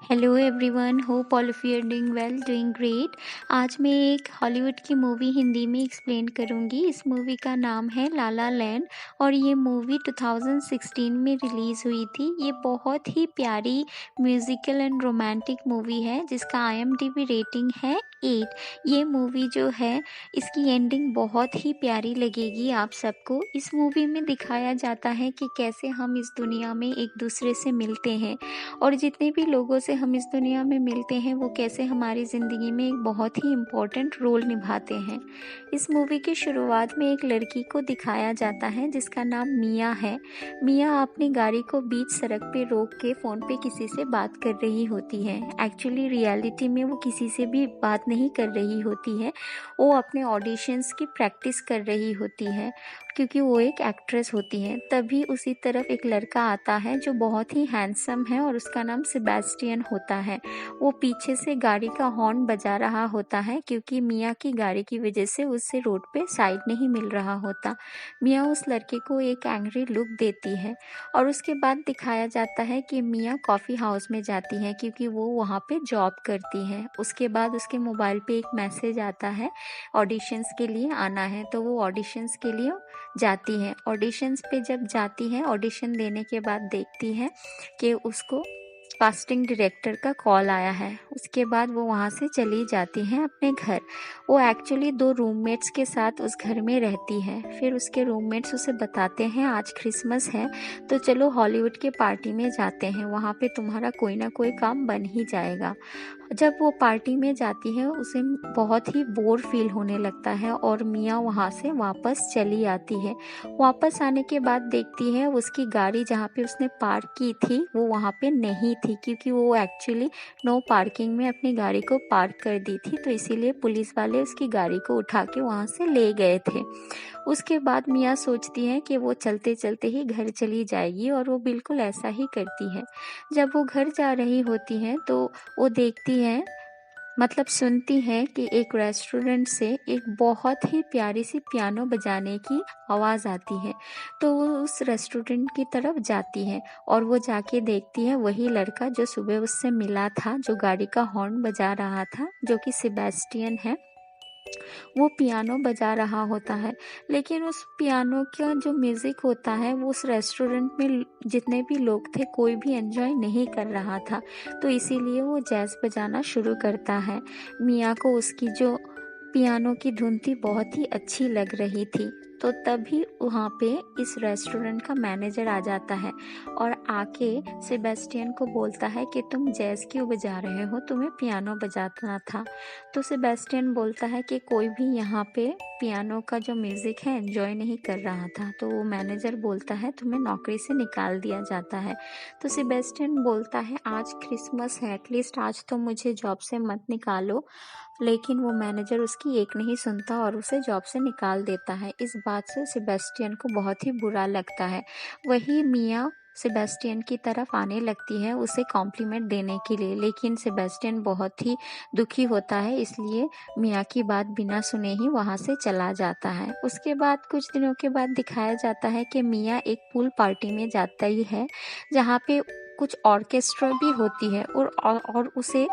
Hello everyone, hope all of you are doing well, doing great. आज मैं एक Hollywood की मूवी हिंदी में एक्सप्लेन करूंगी। इस मूवी का नाम है ला ला लैंड और ये मूवी 2016 में रिलीज़ हुई थी। ये बहुत ही प्यारी म्यूज़िकल एंड रोमांटिक मूवी है जिसका IMDb रेटिंग है 8। ये मूवी जो है इसकी एंडिंग बहुत ही प्यारी लगेगी आप सबको। इस मूवी में दिखाया जाता है कि कैसे हम इस दुनिया में एक दूसरे से मिलते हैं और जितने भी लोगों से हम इस दुनिया में मिलते हैं वो कैसे हमारी ज़िंदगी में एक बहुत ही इम्पोर्टेंट रोल निभाते हैं। इस मूवी की शुरुआत में एक लड़की को दिखाया जाता है जिसका नाम मिया है। मिया अपनी गाड़ी को बीच सड़क पे रोक के फ़ोन पे किसी से बात कर रही होती है। एक्चुअली रियलिटी में वो किसी से भी बात नहीं कर रही होती है, वो अपने ऑडिशंस की प्रैक्टिस कर रही होती है क्योंकि वो एक एक्ट्रेस होती है। तभी उसी तरफ एक लड़का आता है जो बहुत ही हैंडसम है और उसका नाम सेबेस्टियन होता है। वो पीछे से गाड़ी का हॉर्न बजा रहा होता है क्योंकि मिया की गाड़ी की वजह से उससे रोड पे साइड नहीं मिल रहा होता। मिया उस लड़के को एक एंग्री लुक देती है और उसके बाद दिखाया जाता है कि मिया कॉफ़ी हाउस में जाती है क्योंकि वो वहाँ पे जॉब करती है। उसके बाद उसके मोबाइल पे एक मैसेज आता है, ऑडिशंस के लिए आना है, तो वो ऑडिशंस के लिए जाती है। ऑडिशंस पे जब जाती है, ऑडिशन देने के बाद देखती है कि उसको कास्टिंग डायरेक्टर का कॉल आया है। उसके बाद वो वहाँ से चली जाती है अपने घर। वो एक्चुअली 2 रूममेट्स के साथ उस घर में रहती है। फिर उसके रूममेट्स उसे बताते हैं आज क्रिसमस है तो चलो हॉलीवुड के पार्टी में जाते हैं, वहाँ पे तुम्हारा कोई ना कोई काम बन ही जाएगा। जब वो पार्टी में जाती है उसे बहुत ही बोर फील होने लगता है और मिया वहाँ से वापस चली आती है। वापस आने के बाद देखती है उसकी गाड़ी जहाँ पे उसने पार्क की थी वो वहाँ पे नहीं थी क्योंकि वो एक्चुअली नो पार्किंग में अपनी गाड़ी को पार्क कर दी थी, तो इसीलिए पुलिस वाले उसकी गाड़ी को उठा के वहाँ से ले गए थे। उसके बाद मिया सोचती है कि वो चलते चलते ही घर चली जाएगी और वो बिल्कुल ऐसा ही करती है। जब वो घर जा रही होती है तो वो देखती है, मतलब सुनती है कि एक रेस्टोरेंट से एक बहुत ही प्यारी सी पियानो बजाने की आवाज़ आती है। तो वो उस रेस्टोरेंट की तरफ जाती है और वो जाके देखती है वही लड़का जो सुबह उससे मिला था, जो गाड़ी का हॉर्न बजा रहा था, जो कि सेबेस्टियन है। वो पियानो बजा रहा होता है, लेकिन उस पियानो का जो म्यूज़िक होता है वो उस रेस्टोरेंट में जितने भी लोग थे कोई भी एंजॉय नहीं कर रहा था, तो इसीलिए वो जैज़ बजाना शुरू करता है। मिया को उसकी जो पियानो की धुन थी बहुत ही अच्छी लग रही थी। तो तभी वहाँ पे इस रेस्टोरेंट का मैनेजर आ जाता है और आके सेबेस्टियन को बोलता है कि तुम जैज़ क्यों बजा रहे हो, तुम्हें पियानो बजाना था। तो सेबेस्टियन बोलता है कि कोई भी यहाँ पे पियानो का जो म्यूज़िक है एंजॉय नहीं कर रहा था। तो वो मैनेजर बोलता है तुम्हें नौकरी से निकाल दिया जाता है। तो सेबेस्टियन बोलता है आज क्रिसमस है, एटलीस्ट आज तो मुझे जॉब से मत निकालो। लेकिन वो मैनेजर उसकी एक नहीं सुनता और उसे जॉब से निकाल देता है। इस बात से सेबेस्टियन को बहुत ही बुरा लगता है। वही मिया सेबेस्टियन की तरफ आने लगती है उसे कॉम्प्लीमेंट देने के लिए, लेकिन सेबेस्टियन बहुत ही दुखी होता है, इसलिए मिया की बात बिना सुने ही वहाँ से चला जाता है। उसके बाद कुछ दिनों के बाद दिखाया जाता है कि मिया एक पूल पार्टी में जाता ही है जहाँ पे कुछ ऑर्केस्ट्रा भी होती है और उसे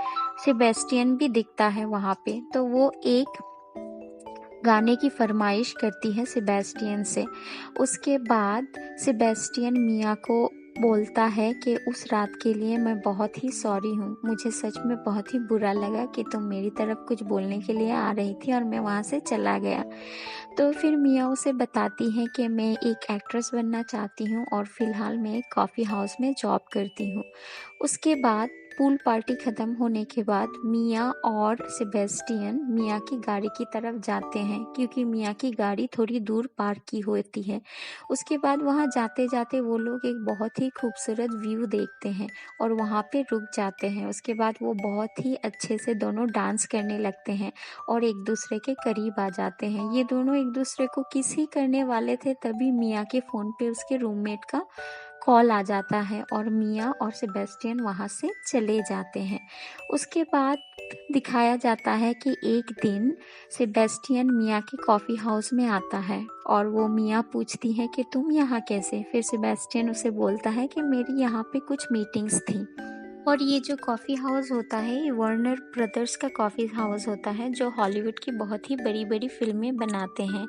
सेबेस्टियन भी दिखता है वहाँ पे। तो वो एक गाने की फरमाइश करती है सेबेस्टियन से। उसके बाद सेबेस्टियन मिया को बोलता है कि उस रात के लिए मैं बहुत ही सॉरी हूँ, मुझे सच में बहुत ही बुरा लगा कि तुम मेरी तरफ कुछ बोलने के लिए आ रही थी और मैं वहाँ से चला गया। तो फिर मिया उसे बताती है कि मैं एक एक्ट्रेस बनना चाहती हूँ और फिलहाल मैं एक कॉफ़ी हाउस में जॉब करती हूँ। उसके बाद पूल पार्टी ख़त्म होने के बाद मिया और सेबेस्टियन मिया की गाड़ी की तरफ जाते हैं क्योंकि मिया की गाड़ी थोड़ी दूर पार्क की होती है। उसके बाद वहाँ जाते जाते वो लोग एक बहुत ही खूबसूरत व्यू देखते हैं और वहाँ पे रुक जाते हैं। उसके बाद वो बहुत ही अच्छे से दोनों डांस करने लगते हैं और एक दूसरे के करीब आ जाते हैं। ये दोनों एक दूसरे को किस ही करने वाले थे, तभी मिया के फ़ोन पे उसके रूममेट का कॉल आ जाता है और मिया और सेबेस्टियन वहाँ से चले जाते हैं। उसके बाद दिखाया जाता है कि एक दिन सेबेस्टियन मिया के कॉफ़ी हाउस में आता है और वो मिया पूछती है कि तुम यहाँ कैसे। फिर सेबेस्टियन उसे बोलता है कि मेरी यहाँ पे कुछ मीटिंग्स थी। और ये जो कॉफ़ी हाउस होता है ये वार्नर ब्रदर्स का कॉफ़ी हाउस होता है जो हॉलीवुड की बहुत ही बड़ी-बड़ी फ़िल्में बनाते हैं।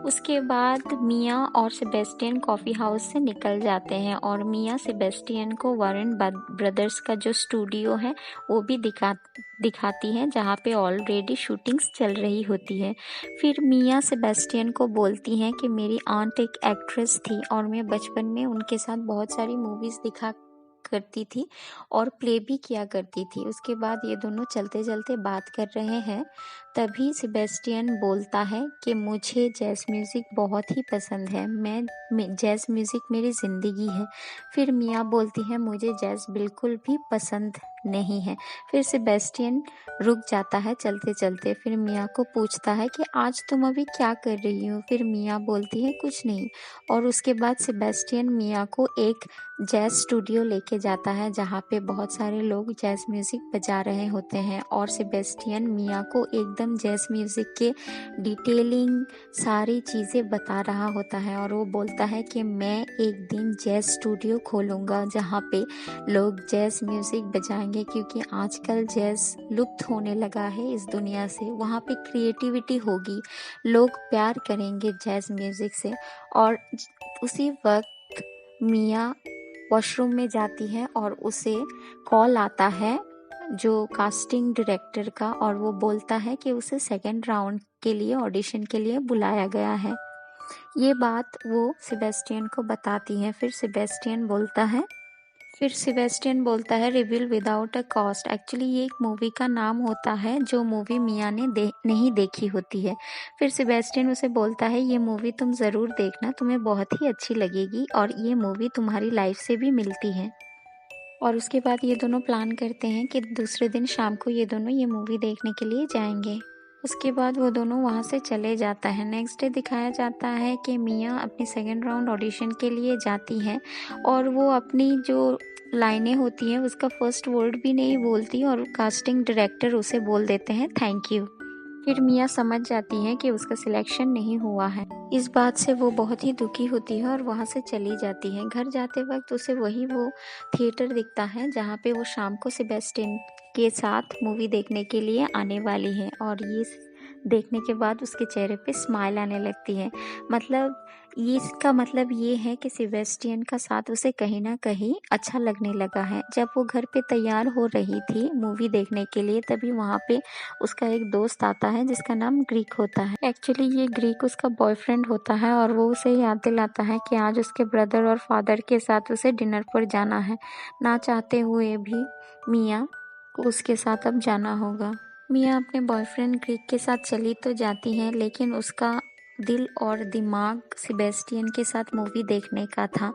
उसके बाद मिया और सेबेस्टियन कॉफ़ी हाउस से निकल जाते हैं और मिया सेबेस्टियन को वारेन ब्रदर्स का जो स्टूडियो है वो भी दिखाती है जहाँ पे ऑलरेडी शूटिंग्स चल रही होती है। फिर मिया सेबेस्टियन को बोलती हैं कि मेरी आंट एक एक्ट्रेस थी और मैं बचपन में उनके साथ बहुत सारी मूवीज़ दिखा करती थी और प्ले भी किया करती थी। उसके बाद ये दोनों चलते-चलते बात कर रहे हैं, तभी सेबेस्टियन बोलता है कि मुझे जैज़ म्यूज़िक बहुत ही पसंद है, मैं जैज़ म्यूज़िक मेरी ज़िंदगी है। फिर मिया बोलती है मुझे जैज़ बिल्कुल भी पसंद नहीं है। फिर सेबेस्टियन रुक जाता है चलते-चलते, फिर मिया को पूछता है कि आज तुम अभी क्या कर रही हो? फिर मिया बोलती है कुछ नहीं और उसके बाद सेबेस्टियन मिया को एक जैज़ स्टूडियो लेके जाता है जहाँ पे बहुत सारे लोग जैज़ म्यूज़िक बजा रहे होते हैं और सेबेस्टियन मिया को एकदम जैज़ म्यूज़िक के डिटेलिंग सारी चीज़ें बता रहा होता है और वो बोलता है कि मैं एक दिन जैज़ स्टूडियो खोलूँगा जहाँ पे लोग जैज़ म्यूज़िक बजाएंगे क्योंकि आजकल जैज़ लुप्त होने लगा है इस दुनिया से। वहाँ पे क्रिएटिविटी होगी, लोग प्यार करेंगे जैज़ म्यूज़िक से। और उसी वक्त मिया वॉशरूम में जाती है और उसे कॉल आता है जो कास्टिंग डायरेक्टर का और वो बोलता है कि उसे सेकंड राउंड के लिए ऑडिशन के लिए बुलाया गया है। ये बात वो सेबेस्टियन को बताती है। फिर सेबेस्टियन बोलता है reveal without a cost. Actually ये एक मूवी का नाम होता है जो मूवी मिया ने नहीं देखी होती है। फिर सेबेस्टियन उसे बोलता है ये मूवी तुम ज़रूर देखना, तुम्हें बहुत ही अच्छी लगेगी और ये मूवी तुम्हारी लाइफ से भी मिलती है। और उसके बाद ये दोनों प्लान करते हैं कि दूसरे दिन शाम को ये दोनों ये मूवी देखने के लिए जाएंगे। उसके बाद वो दोनों वहाँ से चले जाता है। नेक्स्ट डे दिखाया जाता है कि मिया अपनी सेकंड राउंड ऑडिशन के लिए जाती है और वो अपनी जो लाइनें होती हैं उसका फर्स्ट वर्ड भी नहीं बोलती और कास्टिंग डायरेक्टर उसे बोल देते हैं थैंक यू। फिर मिया समझ जाती है कि उसका सिलेक्शन नहीं हुआ है। इस बात से वो बहुत ही दुखी होती है और वहाँ से चली जाती है। घर जाते वक्त उसे वो थिएटर दिखता है जहाँ पे वो शाम को सेबेस्टियन के साथ मूवी देखने के लिए आने वाली है और ये देखने के बाद उसके चेहरे पे स्माइल आने लगती है। मतलब ये इसका मतलब ये है कि सेबेस्टियन का साथ उसे कहीं ना कहीं अच्छा लगने लगा है। जब वो घर पे तैयार हो रही थी मूवी देखने के लिए तभी वहाँ पे उसका एक दोस्त आता है जिसका नाम ग्रीक होता है। एक्चुअली ये ग्रीक उसका बॉयफ्रेंड होता है और वो उसे याद दिलाता है कि आज उसके ब्रदर और फादर के साथ उसे डिनर पर जाना है। ना चाहते हुए भी मिया को उसके साथ अब जाना होगा। मिया अपने बॉयफ्रेंड ग्रीक के साथ चली तो जाती है लेकिन उसका दिल और दिमाग सेबेस्टियन के साथ मूवी देखने का था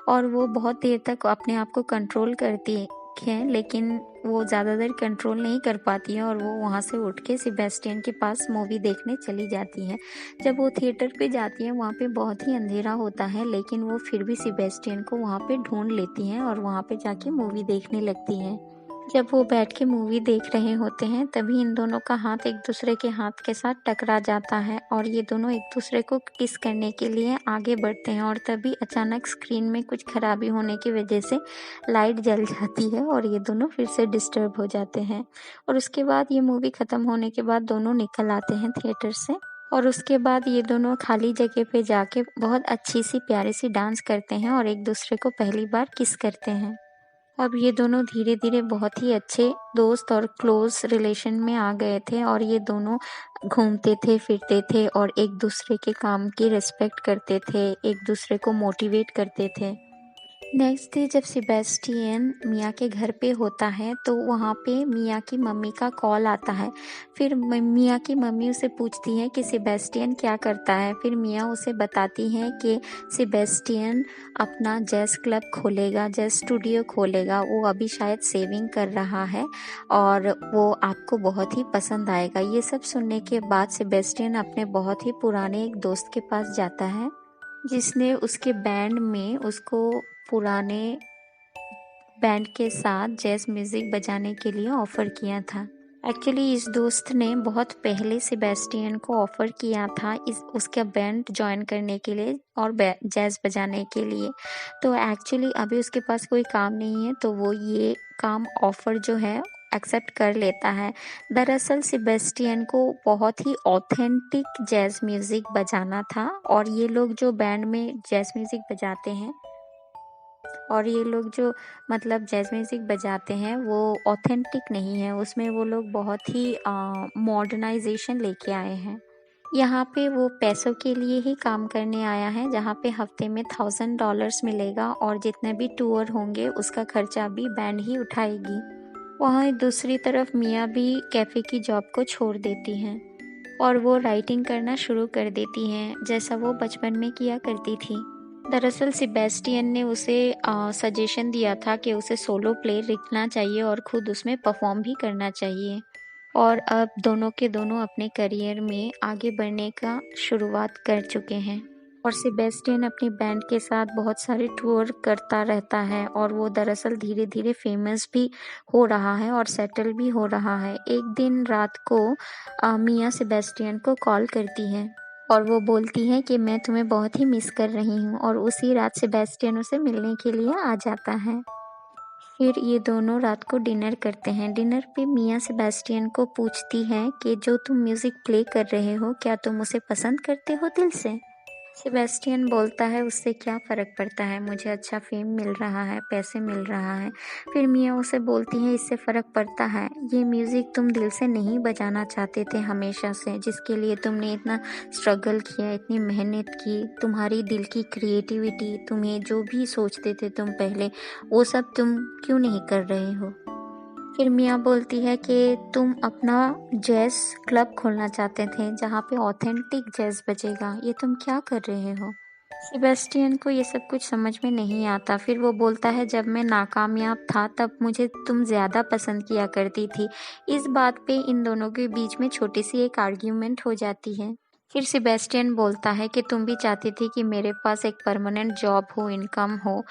और वो बहुत देर तक अपने आप को कंट्रोल करती है लेकिन वो ज़्यादा देर कंट्रोल नहीं कर पाती है और वो वहाँ से उठ के सेबेस्टियन के पास मूवी देखने चली जाती है। जब वो थिएटर पे जाती है वहाँ पे बहुत ही अंधेरा होता है लेकिन वो फिर भी सेबेस्टियन को वहाँ पे ढूंढ लेती हैं और वहाँ पे जाके मूवी देखने लगती हैं। जब वो बैठ के मूवी देख रहे होते हैं तभी इन दोनों का हाथ एक दूसरे के हाथ के साथ टकरा जाता है और ये दोनों एक दूसरे को किस करने के लिए आगे बढ़ते हैं और तभी अचानक स्क्रीन में कुछ खराबी होने की वजह से लाइट जल जाती है और ये दोनों फिर से डिस्टर्ब हो जाते हैं। और उसके बाद ये मूवी ख़त्म होने के बाद दोनों निकल आते हैं थिएटर से और उसके बाद ये दोनों खाली जगह पे जाके बहुत अच्छी सी प्यारी सी डांस करते हैं और एक दूसरे को पहली बार किस करते हैं। अब ये दोनों धीरे धीरे बहुत ही अच्छे दोस्त और क्लोज रिलेशन में आ गए थे और ये दोनों घूमते थे फिरते थे और एक दूसरे के काम की रिस्पेक्ट करते थे, एक दूसरे को मोटिवेट करते थे। नेक्स्ट डे जब सेबेस्टियन मिया के घर पे होता है तो वहाँ पे मिया की मम्मी का कॉल आता है। फिर मिया की मम्मी उसे पूछती है कि सेबेस्टियन क्या करता है। फिर मिया उसे बताती है कि सेबेस्टियन अपना जैज़ क्लब खोलेगा, जैज़ स्टूडियो खोलेगा। वो अभी शायद सेविंग कर रहा है और वो आपको बहुत ही पसंद आएगा। ये सब सुनने के बाद सेबेस्टियन अपने बहुत ही पुराने एक दोस्त के पास जाता है जिसने उसके बैंड में उसको पुराने बैंड के साथ जैज़ म्यूज़िक बजाने के लिए ऑफ़र किया था। एक्चुअली इस दोस्त ने बहुत पहले सेबेस्टियन को ऑफ़र किया था इस उसका बैंड जॉइन करने के लिए और जैज़ बजाने के लिए। तो एक्चुअली अभी उसके पास कोई काम नहीं है, तो वो ये काम ऑफ़र जो है एक्सेप्ट कर लेता है। दरअसल सेबेस्टियन को बहुत ही ऑथेंटिक जैज़ म्यूज़िक बजाना था, और ये लोग जो बैंड में जैज़ म्यूज़िक बजाते हैं, और ये लोग जो मतलब जैज़ म्यूज़िक बजाते हैं वो ऑथेंटिक नहीं है, उसमें वो लोग बहुत ही मॉडर्नाइज़ेशन लेके आए हैं। यहाँ पे वो पैसों के लिए ही काम करने आया है, जहाँ पे हफ्ते में $1000 मिलेगा और जितने भी टूर होंगे उसका खर्चा भी बैंड ही उठाएगी। वहाँ दूसरी तरफ मिया भी कैफ़े की जॉब को छोड़ देती हैं और वो राइटिंग करना शुरू कर देती हैं, जैसा वो बचपन में किया करती थी। दरअसल सेबेस्टियन ने उसे सजेशन दिया था कि उसे सोलो प्ले लिखना चाहिए और खुद उसमें परफॉर्म भी करना चाहिए। और अब दोनों के दोनों अपने करियर में आगे बढ़ने का शुरुआत कर चुके हैं। और सेबेस्टियन अपनी बैंड के साथ बहुत सारे टूर करता रहता है, और वो दरअसल धीरे धीरे फेमस भी हो रहा है और सेटल भी हो रहा है। एक दिन रात को मिया सेबेस्टियन को कॉल करती है और वो बोलती है कि मैं तुम्हें बहुत ही मिस कर रही हूँ, और उसी रात सेबेस्टियन उसे मिलने के लिए आ जाता है। फिर ये दोनों रात को डिनर करते हैं। डिनर पे मिया सेबेस्टियन को पूछती है कि जो तुम म्यूज़िक प्ले कर रहे हो, क्या तुम उसे पसंद करते हो दिल से? सेबेस्टियन बोलता है उससे क्या फ़र्क पड़ता है, मुझे अच्छा फ़ेम मिल रहा है, पैसे मिल रहा है। फिर मिया उसे बोलती है इससे फ़र्क पड़ता है, ये म्यूज़िक तुम दिल से नहीं बजाना चाहते थे हमेशा से, जिसके लिए तुमने इतना स्ट्रगल किया, इतनी मेहनत की, तुम्हारी दिल की क्रिएटिविटी, तुम्हें जो भी सोचते थे तुम पहले, वो सब तुम क्यों नहीं कर रहे हो? फिर मिया बोलती है कि तुम अपना जैज़ क्लब खोलना चाहते थे जहाँ पे ऑथेंटिक जैज़ बजेगा, ये तुम क्या कर रहे हो? सेबेस्टियन को ये सब कुछ समझ में नहीं आता। फिर वो बोलता है जब मैं नाकामयाब था तब मुझे तुम ज़्यादा पसंद किया करती थी। इस बात पे इन दोनों के बीच में छोटी सी एक आर्ग्यूमेंट हो जाती है। फिर सेबेस्टियन बोलता है कि तुम भी चाहती थी कि मेरे पास एक परमानेंट जॉब हो, इनकम हो।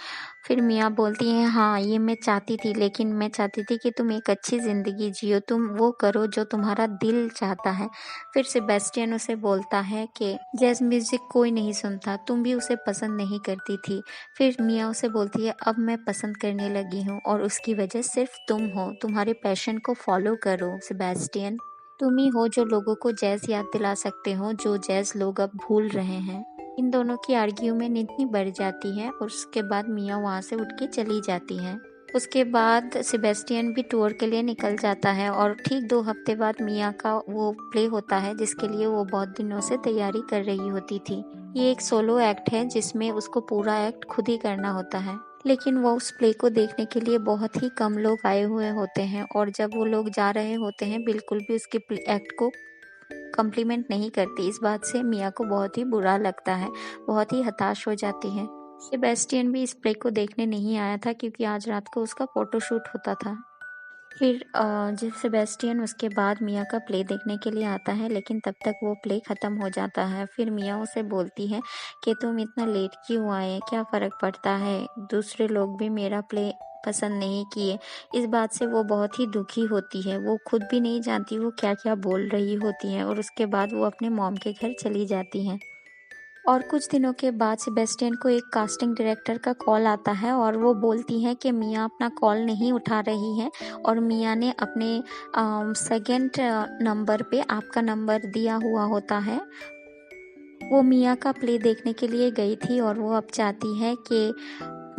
फिर मिया बोलती है हाँ, ये मैं चाहती थी, लेकिन मैं चाहती थी कि तुम एक अच्छी ज़िंदगी जियो, तुम वो करो जो तुम्हारा दिल चाहता है। फिर सेबेस्टियन उसे बोलता है कि जैज़ म्यूज़िक कोई नहीं सुनता, तुम भी उसे पसंद नहीं करती थी। फिर मिया उसे बोलती है अब मैं पसंद करने लगी हूँ और उसकी वजह सिर्फ तुम हो, तुम्हारे पैशन को फॉलो करो सेबेस्टियन। तुम ही हो जो लोगों को जैज़ याद दिला सकते हो, जो जैज़ लोग अब भूल रहे हैं। इन दोनों की आर्ग्यूमेंट इतनी बढ़ जाती है और उसके बाद मिया वहाँ से उठ के चली जाती है। उसके बाद सेबेस्टियन भी टूर के लिए निकल जाता है और ठीक 2 हफ्ते बाद मिया का वो प्ले होता है जिसके लिए वो बहुत दिनों से तैयारी कर रही होती थी। ये एक सोलो एक्ट है जिसमें उसको पूरा एक्ट खुद ही करना होता है। लेकिन वो उस प्ले को देखने के लिए बहुत ही कम लोग आए हुए होते हैं, और जब वो लोग जा रहे होते हैं बिल्कुल भी उसके एक्ट को कॉम्प्लीमेंट नहीं करती। इस बात से मिया को बहुत ही बुरा लगता है, बहुत ही हताश हो जाती है। सेबेस्टियन भी इस प्ले को देखने नहीं आया था क्योंकि आज रात को उसका फ़ोटोशूट होता था। फिर जब सेबेस्टियन उसके बाद मिया का प्ले देखने के लिए आता है, लेकिन तब तक वो प्ले ख़त्म हो जाता है। फिर मिया उसे बोलती है कि तुम इतना लेट क्यों आए, क्या फ़र्क पड़ता है, दूसरे लोग भी मेरा प्ले पसंद नहीं किए। इस बात से वो बहुत ही दुखी होती है, वो खुद भी नहीं जानती वो क्या क्या बोल रही होती हैं, और उसके बाद वो अपने मॉम के घर चली जाती हैं। और कुछ दिनों के बाद सेबेस्टियन को एक कास्टिंग डायरेक्टर का कॉल आता है और वो बोलती हैं कि मिया अपना कॉल नहीं उठा रही हैं, और मिया ने अपने सेकंड नंबर पे आपका नंबर दिया हुआ होता है। वो मिया का प्ले देखने के लिए गई थी और वो अब चाहती है कि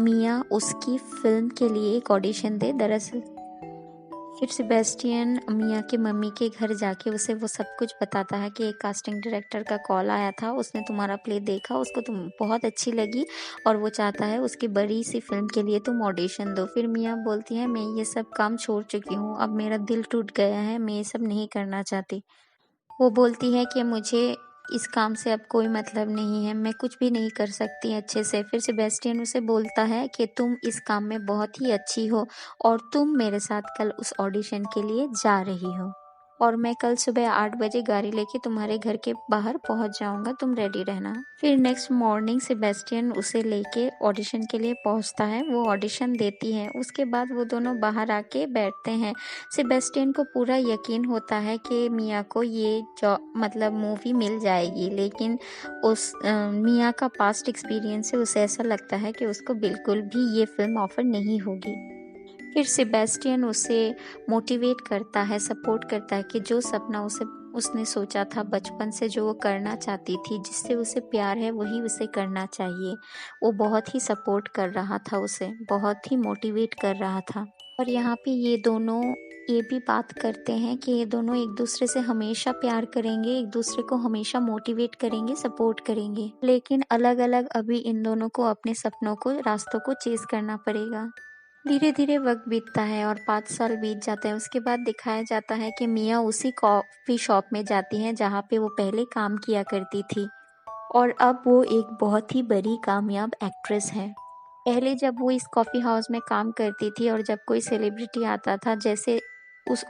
मिया उसकी फ़िल्म के लिए एक ऑडिशन दे। दरअसल फिर सेबेस्टियन मिया की मम्मी के घर जाके उसे वो सब कुछ बताता है कि एक कास्टिंग डायरेक्टर का कॉल आया था, उसने तुम्हारा प्ले देखा, उसको तुम बहुत अच्छी लगी और वो चाहता है उसकी बड़ी सी फिल्म के लिए तुम ऑडिशन दो। फिर मिया बोलती है मैं ये सब काम छोड़ चुकी हूँ, अब मेरा दिल टूट गया है, मैं ये सब नहीं करना चाहती। वो बोलती है कि मुझे इस काम से अब कोई मतलब नहीं है, मैं कुछ भी नहीं कर सकती अच्छे से। फिर सेबेस्टियन उसे बोलता है कि तुम इस काम में बहुत ही अच्छी हो और तुम मेरे साथ कल उस ऑडिशन के लिए जा रही हो। और मैं कल सुबह 8 बजे गाड़ी लेके तुम्हारे घर के बाहर पहुंच जाऊंगा, तुम रेडी रहना। फिर नेक्स्ट मॉर्निंग सेबेस्टियन उसे लेके ऑडिशन के लिए पहुंचता है। वो ऑडिशन देती है। उसके बाद वो दोनों बाहर आके बैठते हैं। सेबेस्टियन को पूरा यकीन होता है कि मिया को ये मतलब मूवी मिल जाएगी, लेकिन उस मिया का पास्ट एक्सपीरियंस से उसे ऐसा लगता है कि उसको बिल्कुल भी ये फिल्म ऑफर नहीं होगी। फिर सेबेस्टियन उसे मोटिवेट करता है, सपोर्ट करता है कि जो सपना उसने सोचा था बचपन से, जो वो करना चाहती थी, जिससे उसे प्यार है, वही उसे करना चाहिए। वो बहुत ही सपोर्ट कर रहा था उसे, बहुत ही मोटिवेट कर रहा था। और यहाँ पे ये दोनों ये भी बात करते हैं कि ये दोनों एक दूसरे से हमेशा प्यार करेंगे, एक दूसरे को हमेशा मोटिवेट करेंगे, सपोर्ट करेंगे, लेकिन अलग अलग अभी इन दोनों को अपने सपनों को, रास्तों को चेज करना पड़ेगा। धीरे धीरे वक्त बीतता है और 5 साल बीत जाते हैं। उसके बाद दिखाया जाता है कि मिया उसी कॉफ़ी शॉप में जाती हैं जहाँ पे वो पहले काम किया करती थी, और अब वो एक बहुत ही बड़ी कामयाब एक्ट्रेस है। पहले जब वो इस कॉफ़ी हाउस में काम करती थी और जब कोई सेलिब्रिटी आता था, जैसे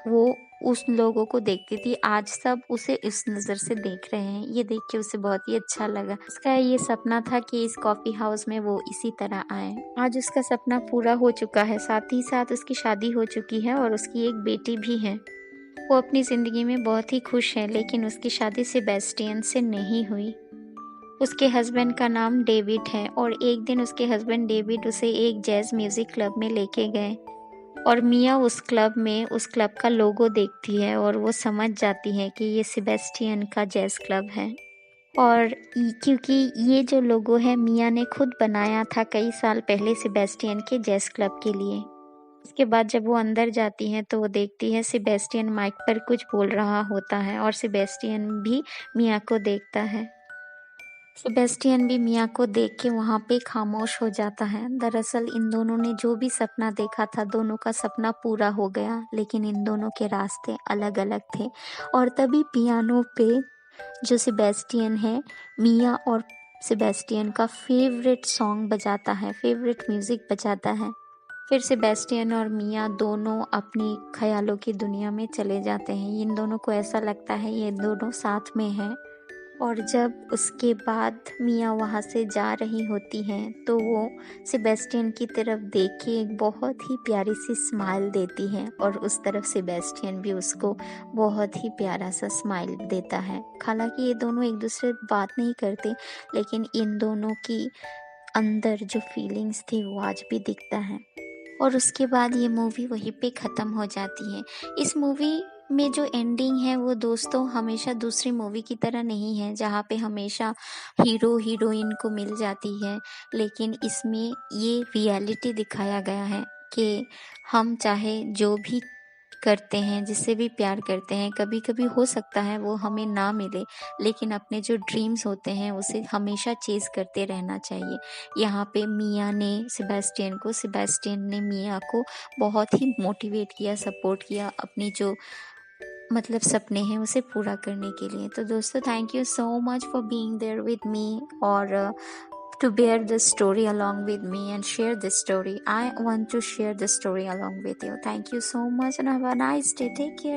वो उस लोगों को देखती थी, आज सब उसे इस नज़र से देख रहे हैं। ये देख के उसे बहुत ही अच्छा लगा। उसका ये सपना था कि इस कॉफ़ी हाउस में वो इसी तरह आए। आज उसका सपना पूरा हो चुका है। साथ ही साथ उसकी शादी हो चुकी है और उसकी एक बेटी भी है। वो अपनी ज़िंदगी में बहुत ही खुश है, लेकिन उसकी शादी सेबेस्टियन से नहीं हुई। उसके हस्बैंड का नाम डेविड है और एक दिन उसके हस्बैंड डेविड उसे एक जैज़ म्यूज़िक क्लब में लेके गए, और मिया उस क्लब का लोगो देखती है और वो समझ जाती है कि ये सेबेस्टियन का जैज़ क्लब है। और क्योंकि ये जो लोगो है मिया ने खुद बनाया था कई साल पहले सेबेस्टियन के जैज़ क्लब के लिए। इसके बाद जब वो अंदर जाती हैं तो वो देखती है सेबेस्टियन माइक पर कुछ बोल रहा होता है और सेबेस्टियन भी मिया को देखता है। सेबेस्टियन भी मिया को देख के वहाँ पे खामोश हो जाता है। दरअसल इन दोनों ने जो भी सपना देखा था, दोनों का सपना पूरा हो गया, लेकिन इन दोनों के रास्ते अलग अलग थे। और तभी पियानो पे जो सेबेस्टियन है, मिया और सेबेस्टियन का फेवरेट सॉन्ग बजाता है, फेवरेट म्यूजिक बजाता है। फिर सेबेस्टियन और मिया दोनों अपनी ख्यालों की दुनिया में चले जाते हैं। इन दोनों को ऐसा लगता है ये दोनों साथ में हैं। और जब उसके बाद मिया वहाँ से जा रही होती हैं तो वो सेबेस्टियन की तरफ देख के एक बहुत ही प्यारी सी स्माइल देती है, और उस तरफ सेबेस्टियन भी उसको बहुत ही प्यारा सा स्माइल देता है। हालांकि ये दोनों एक दूसरे बात नहीं करते, लेकिन इन दोनों की अंदर जो फीलिंग्स थी वो आज भी दिखता है। और उसके बाद ये मूवी वहीं पे ख़त्म हो जाती है। इस मूवी में जो एंडिंग है वो दोस्तों हमेशा दूसरी मूवी की तरह नहीं है, जहाँ पे हमेशा हीरो हीरोइन को मिल जाती है, लेकिन इसमें ये रियलिटी दिखाया गया है कि हम चाहे जो भी करते हैं, जिससे भी प्यार करते हैं, कभी कभी हो सकता है वो हमें ना मिले, लेकिन अपने जो ड्रीम्स होते हैं उसे हमेशा चेज करते रहना चाहिए। यहाँ पे मिया ने सेबेस्टियन को, सेबेस्टियन ने मिया को बहुत ही मोटिवेट किया, सपोर्ट किया अपनी जो मतलब सपने हैं उसे पूरा करने के लिए। तो दोस्तों thank you so much for being there with me, और to bear this story along with me and share this story. I want to share this story along with you. Thank you so much and have a nice day. Take care.